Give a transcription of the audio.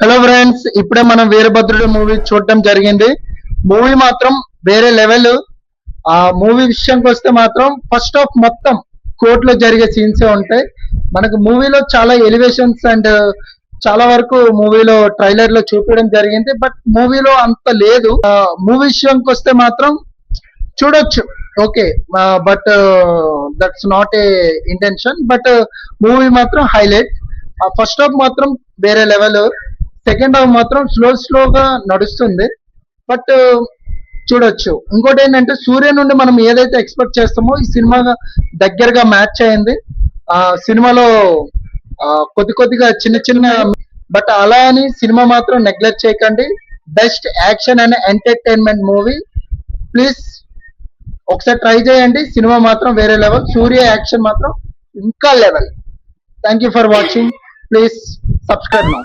Hello friends, ఇప్పుడే మనం వీరభద్రుడు movie చూడటం జరిగింది. మూవీ మాత్రం వేరే లెవెల్. ఆ మూవీ విషయానికి వస్తే మాత్రం ఫస్ట్ హాఫ్ మొత్తం కోర్టులో జరిగే సీన్స్ ఉంటాయి. మనకు మూవీలో చాలా ఎలివేషన్స్ అండ్ చాలా వరకు మూవీలో ట్రైలర్ లో చూపించడం జరిగింది. బట్ మూవీలో అంత లేదు. మూవీ విషయానికి వస్తే మాత్రం చూడొచ్చు, okay. But that's not a intention. But movie మాత్రం హైలైట్. ఫస్ట్ హాఫ్ మాత్రం వేరే లెవెల్. సెకండ్ హాఫ్ మాత్రం స్లోగా నడుస్తుంది. బట్ చూడొచ్చు. ఇంకోటి ఏంటంటే సూర్య నుండి మనం ఏదైతే ఎక్స్పెక్ట్ చేస్తామో ఈ సినిమా దగ్గరగా మ్యాచ్ అయింది. ఆ సినిమాలో కొద్దిగా చిన్న బట్ అలా అని సినిమా మాత్రం నెగ్లెక్ట్ చేయకండి. Best action and entertainment movie. Please ఒకసారి ట్రై చేయండి. సినిమా మాత్రం వేరే లెవెల్. సూర్య యాక్షన్ మాత్రం ఇంకా level. Thank you for watching. Please subscribe now.